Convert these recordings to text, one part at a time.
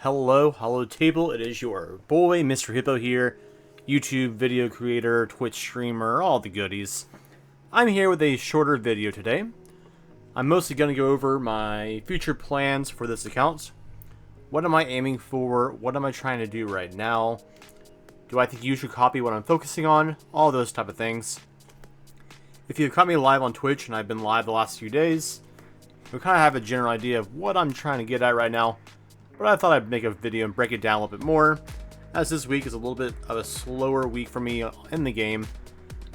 Hello table, it is your boy, Mr. Hippo here, YouTube video creator, Twitch streamer, all the goodies. I'm here with a shorter video today. I'm mostly going to go over my future plans for this account. What am I aiming for? What am I trying to do right now? Do I think you should copy what I'm focusing on? All those type of things. If you've caught me live on Twitch, and I've been live the last few days, you'll kind of have a general idea of what I'm trying to get at right now. But I thought I'd make a video and break it down a little bit more, as this week is a little bit of a slower week for me in the game.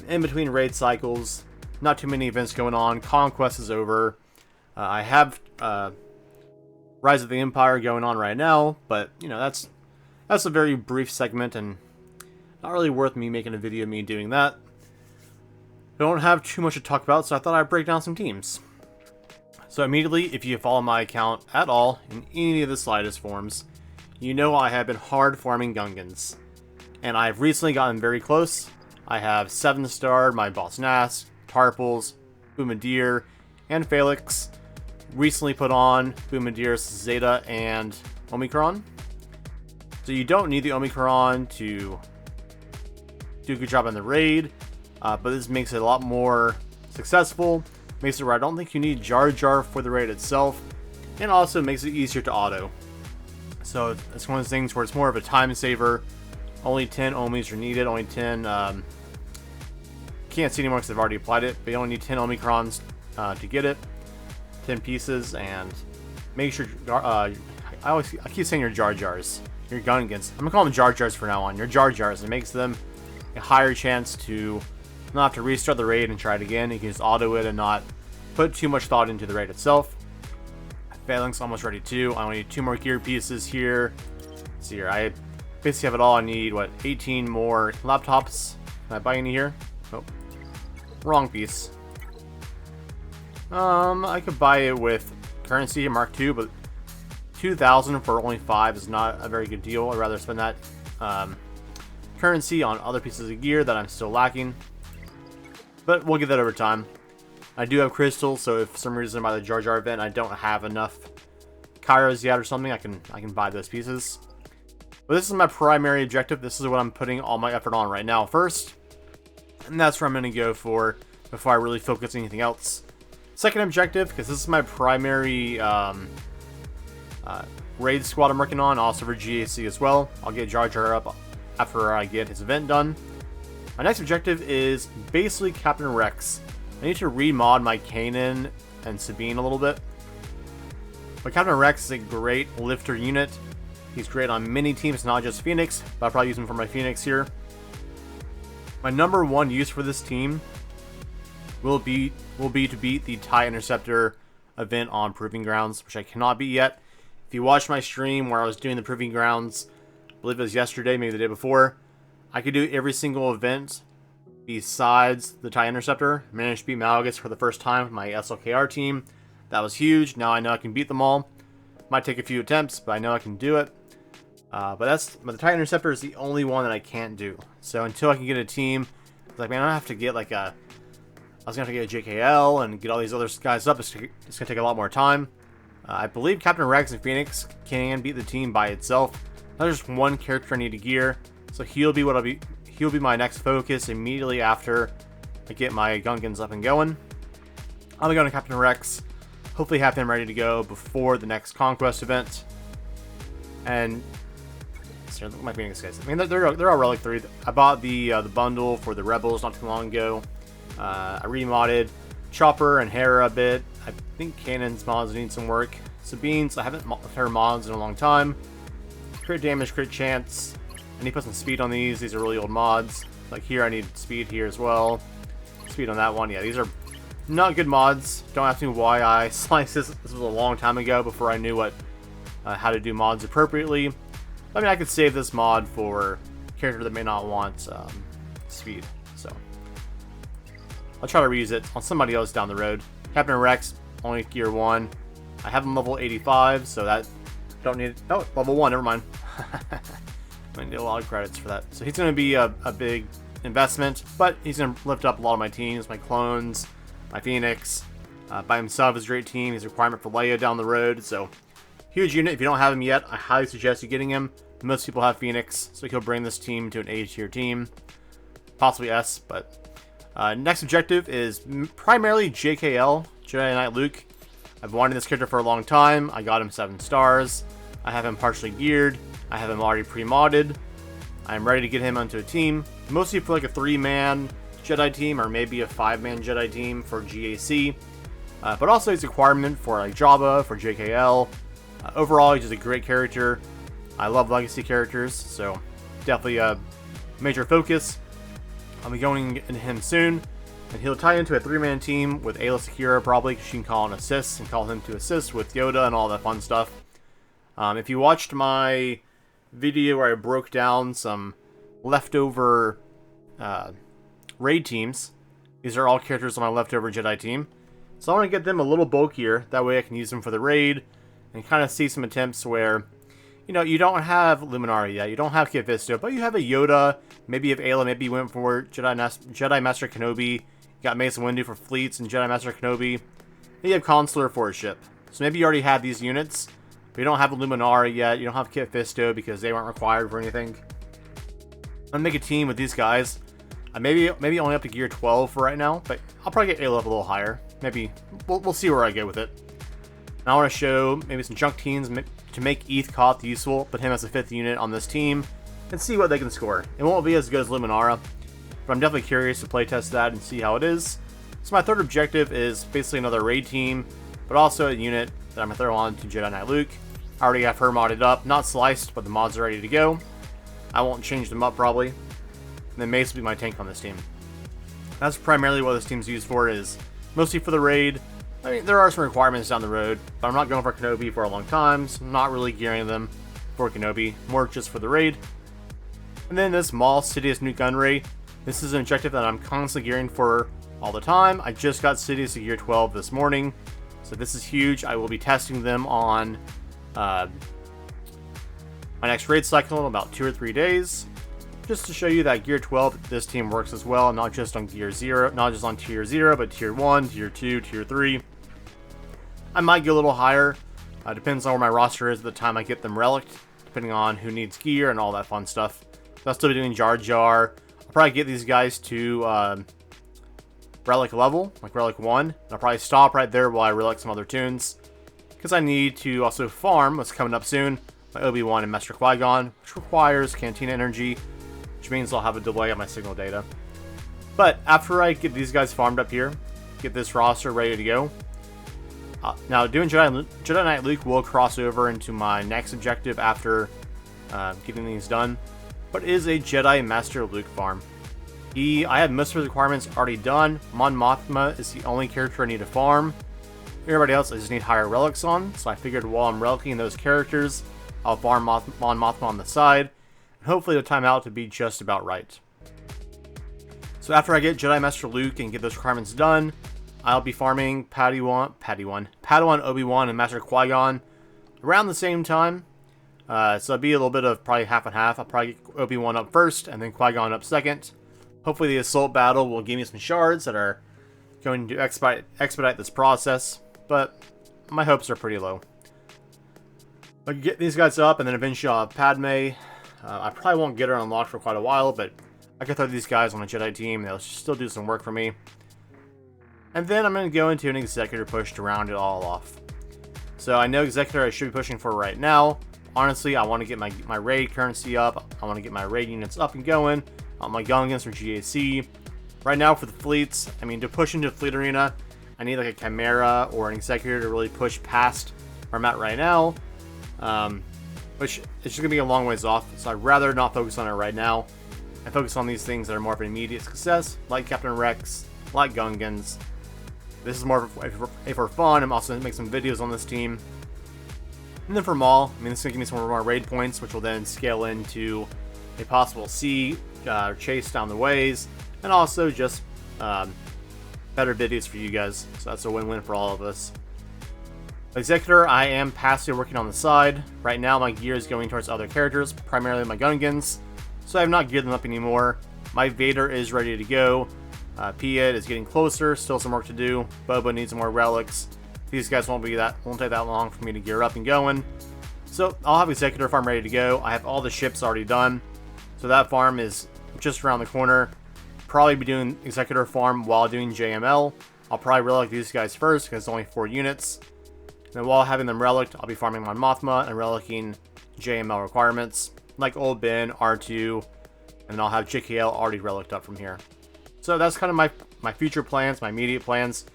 In between raid cycles, not too many events going on, Conquest is over. I have Rise of the Empire going on right now, but you know, that's a very brief segment and not really worth me making a video of me doing that. I don't have too much to talk about, so I thought I'd break down some teams. So immediately, if you follow my account at all, in any of the slightest forms, you know I have been hard farming Gungans. And I've recently gotten very close. I have 7-starred my Boss Nass, Tarpals, Boomadir, and Felix. Recently put on Boomadir's Zeta and Omicron. So you don't need the Omicron to do a good job in the raid, but this makes it a lot more successful. Makes it where I don't think you need Jar Jar for the raid itself, and also makes it easier to auto. So it's one of those things where it's more of a time saver. Only 10 Omis are needed, only 10, can't see anymore because I've already applied it, but you only need 10 Omicrons to get it. 10 pieces, and make sure, I keep saying your Jar Jars, your Gungans. I'm gonna call them Jar Jars for now on, your Jar Jars. It makes them a higher chance to not have to restart the raid and try it again. You can just auto it and not put too much thought into the raid itself. Phalanx almost ready too. I only need 2 more gear pieces here. Let's see here. I basically have it all. I need, what, 18 more laptops. Can I buy any here? Oh, wrong piece. I could buy it with currency Mark II, but 2,000 for only 5 is not a very good deal. I'd rather spend that currency on other pieces of gear that I'm still lacking. But we'll get that over time. I do have crystals, so if for some reason by the Jar Jar event I don't have enough Kairos yet or something, I can buy those pieces. But this is my primary objective. This is what I'm putting all my effort on right now first. And that's where I'm going to go for before I really focus on anything else. Second objective, because this is my primary raid squad I'm working on, also for GAC as well. I'll get Jar Jar up after I get his event done. My next objective is basically Captain Rex. I need to remod my Kanan and Sabine a little bit. But Captain Rex is a great lifter unit. He's great on many teams, not just Phoenix, but I'll probably use him for my Phoenix here. My number one use for this team will be to beat the TIE Interceptor event on Proving Grounds, which I cannot beat yet. If you watched my stream where I was doing the Proving Grounds, I believe it was yesterday, maybe the day before, I could do every single event besides the TIE Interceptor. I managed to beat Malgus for the first time with my SLKR team. That was huge. Now I know I can beat them all. Might take a few attempts, but I know I can do it. But the TIE Interceptor is the only one that I can't do. So until I can get a team, it's like, man, I have to get like I was going to have to get a JKL and get all these other guys up. It's going to take a lot more time. I believe Captain Rex and Phoenix can beat the team by itself. There's just one character I need to gear. So he'll be my next focus immediately after I get my Gungans up and going. I'll be going to Captain Rex. Hopefully have him ready to go before the next Conquest event. And look at my Phoenix guys. I mean, they're all Relic 3. I bought the bundle for the Rebels not too long ago. I remodded Chopper and Hera a bit. I think Kanan's mods need some work. Sabine's, I haven't her mods in a long time. Crit damage, crit chance. I need to put some speed on these. These are really old mods. Like here, I need speed here as well. Speed on that one. Yeah, these are not good mods. Don't ask me why I sliced this. This was a long time ago before I knew how to do mods appropriately. I mean, I could save this mod for a character that may not want speed. So I'll try to reuse it on somebody else down the road. Captain Rex, only gear 1. I have him level 85, so that don't need. Oh, level 1. Never mind. I need a lot of credits for that. So he's going to be a big investment, but he's going to lift up a lot of my teams, my clones, my Phoenix. By himself is a great team. He's a requirement for Leia down the road, so Huge unit. If you don't have him yet, I highly suggest you getting him. Most people have Phoenix, so he'll bring this team to an A tier team. Possibly S, but next objective is primarily JKL, Jedi Knight Luke. I've wanted this character for a long time. I got him 7 stars. I have him partially geared. I have him already pre-modded. I'm ready to get him onto a team. Mostly for like a 3-man Jedi team or maybe a 5-man Jedi team for GAC. But also he's a requirement for like Jabba, for JKL. Overall, he's just a great character. I love legacy characters, so definitely a major focus. I'll be going into him soon, and he'll tie into a 3-man team with Aayla Secura probably, because you can call an assist and call him to assist with Yoda and all that fun stuff. If you watched my video where I broke down some leftover raid teams, these are all characters on my leftover Jedi team. So I want to get them a little bulkier, that way I can use them for the raid, and kind of see some attempts where, you know, you don't have Luminara yet, you don't have Kit Fisto, but you have a Yoda, maybe you have Aayla, maybe you went for Jedi Master Kenobi, you got Mace Windu for fleets and Jedi Master Kenobi, and you have Consular for a ship. So maybe you already have these units, but you don't have Luminara yet, you don't have Kit Fisto because they weren't required for anything. I'm gonna make a team with these guys. Maybe only up to gear 12 for right now, but I'll probably get Aayla up a little higher. Maybe we'll see where I go with it. And I want to show maybe some junk teams to make ETH Koth useful, put him as a 5th unit on this team, and see what they can score. It won't be as good as Luminara, but I'm definitely curious to playtest that and see how it is. So my third objective is basically another raid team, but also a unit that I'm going to throw on to Jedi Knight Luke. I already have her modded up, not sliced, but the mods are ready to go. I won't change them up probably. And then Mace will be my tank on this team. That's primarily what this team's used for, is mostly for the raid. I mean, there are some requirements down the road, but I'm not going for Kenobi for a long time, so I'm not really gearing them for Kenobi, more just for the raid. And then this Maul Sidious New Gunray. This is an objective that I'm constantly gearing for all the time. I just got Sidious to gear 12 this morning, so this is huge. I will be testing them on my next raid cycle in about 2 or 3 days, just to show you that gear 12, this team works as well, not just on gear 0, not just on tier 0, but tier 1, tier 2, tier 3. I might go a little higher, depends on where my roster is at the time I get them relicked, depending on who needs gear and all that fun stuff. So I'll still be doing Jar Jar. I'll probably get these guys to relic level, like relic 1, and I'll probably stop right there while I relic some other tunes, because I need to also farm what's coming up soon, my Obi-Wan and Master Qui-Gon, which requires Cantina energy, which means I'll have a delay on my signal data. But after I get these guys farmed up here, get this roster ready to go, now doing Jedi Knight Luke will cross over into my next objective after getting these done, but it is a Jedi Master Luke farm. I have most of the requirements already done. Mon Mothma is the only character I need to farm. Everybody else I just need higher relics on, so I figured while I'm relicking those characters, I'll farm Mon Mothma on the side, and hopefully it'll time out to be just about right. So after I get Jedi Master Luke and get those requirements done, I'll be farming Padawan, Obi-Wan, and Master Qui-Gon around the same time. So it'll be a little bit of probably half and half. I'll probably get Obi-Wan up first, and then Qui-Gon up second. Hopefully the assault battle will give me some shards that are going to expedite this process, but my hopes are pretty low. I can get these guys up, and then eventually I'll have Padme. I probably won't get her unlocked for quite a while, but I can throw these guys on a Jedi team, and they'll still do some work for me. And then I'm going to go into an Executor push to round it all off. So I know Executor I should be pushing for right now. Honestly, I want to get my raid currency up. I want to get my raid units up and going. My Gungans for GAC. Right now for the fleets, I mean, to push into Fleet Arena, I need like a Chimera or an Executor to really push past where I'm at right now. Which it's just going to be a long ways off, so I'd rather not focus on it right now. And focus on these things that are more of an immediate success, like Captain Rex, like Gungans. This is more for fun. I'm also going to make some videos on this team. And then for Maul, I mean, this is going to give me some more raid points, which will then scale into a possible C chase down the ways, and also just better videos for you guys. So that's a win-win for all of us. Executor, I am passively working on the side. Right now, my gear is going towards other characters, primarily my Gungans, so I have not geared them up anymore. My Vader is ready to go. Piet is getting closer, still some work to do. Boba needs more relics. These guys won't take that long for me to gear up and going. So I'll have Executor Farm ready to go. I have all the ships already done. So that farm is just around the corner. Probably be doing Executor Farm while doing JML. I'll probably relic these guys first because it's only 4 units. And then while having them relicked, I'll be farming Mon Mothma and relicking JML requirements like Old Ben, R2, and then I'll have JKL already relicked up from here. So that's kind of my future plans, my immediate plans.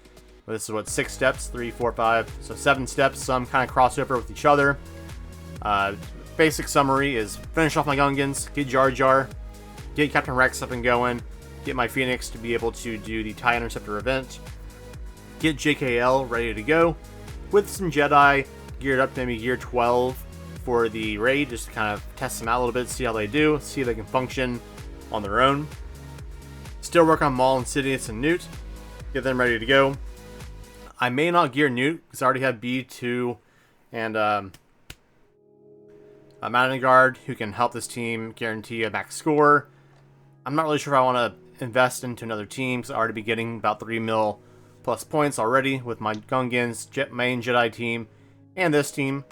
This is what, 6 steps, 3, 4, 5, so 7 steps. Some kind of crossover with each other. Basic summary is finish off my Gungans, get Jar Jar, get Captain Rex up and going, get my Phoenix to be able to do the TIE Interceptor event, get JKL ready to go, with some Jedi geared up to maybe gear 12 for the raid, just to kind of test them out a little bit, see how they do, see if they can function on their own. Still work on Maul, Insidious, and Newt, get them ready to go. I may not gear Newt, because I already have B2 and a Mountain Guard who can help this team guarantee a max score. I'm not really sure if I want to invest into another team, because I already be getting about 3 mil plus points already with my Gungans, main Jedi team, and this team.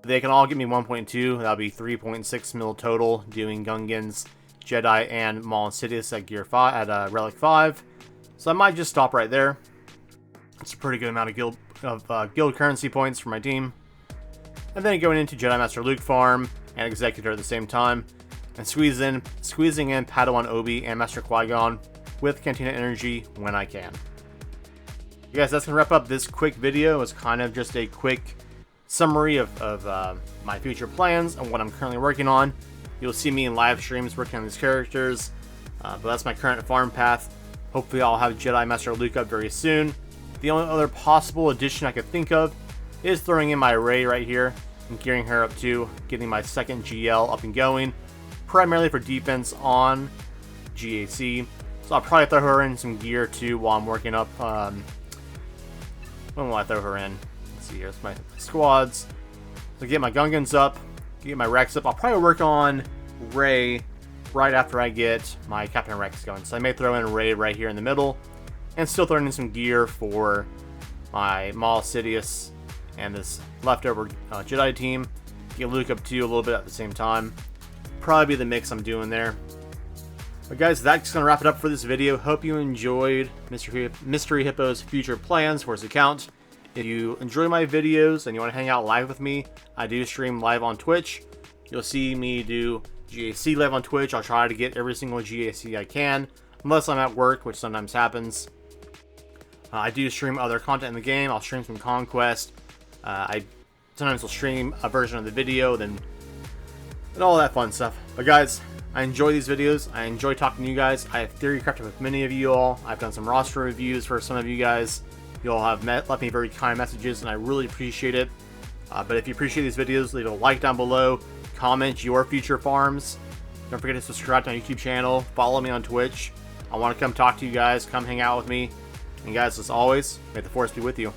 They can all give me 1.2, that'll be 3.6 mil total, doing Gungans, Jedi, and Maul Insidious at gear 5, at Relic 5. So I might just stop right there. It's a pretty good amount of guild currency points for my team. And then going into Jedi Master Luke farm and Executor at the same time, and squeezing in Padawan Obi and Master Qui-Gon with Cantina Energy when I can. You guys, that's going to wrap up this quick video. It's kind of just a quick summary of my future plans and what I'm currently working on. You'll see me in live streams working on these characters, but that's my current farm path. Hopefully I'll have Jedi Master Luke up very soon. The only other possible addition I could think of is throwing in my Rey right here and gearing her up to getting my second GL up and going, primarily for defense on GAC. So I'll probably throw her in some gear too while I'm working up. When will I throw her in? Let's see, here's my squads. So get my Gungans up, get my Rex up. I'll probably work on Rey right after I get my Captain Rex going. So I may throw in Rey right here in the middle, and still throwing in some gear for my Maul, Sidious, and this leftover Jedi team. Get Luke up too a little bit at the same time. Probably be the mix I'm doing there. But guys, that's going to wrap it up for this video. Hope you enjoyed Mystery Hippo's future plans for his account. If you enjoy my videos and you want to hang out live with me, I do stream live on Twitch. You'll see me do GAC live on Twitch. I'll try to get every single GAC I can, unless I'm at work, which sometimes happens. I do stream other content in the game. I'll stream some Conquest. I sometimes will stream a version of the video, and all that fun stuff. But guys, I enjoy these videos. I enjoy talking to you guys. I have theory crafted with many of you all. I've done some roster reviews for some of you guys. You all have left me very kind messages, and I really appreciate it. But if you appreciate these videos, leave a like down below. Comment your future farms. Don't forget to subscribe to my YouTube channel. Follow me on Twitch. I want to come talk to you guys. Come hang out with me. And guys, as always, may the Force be with you.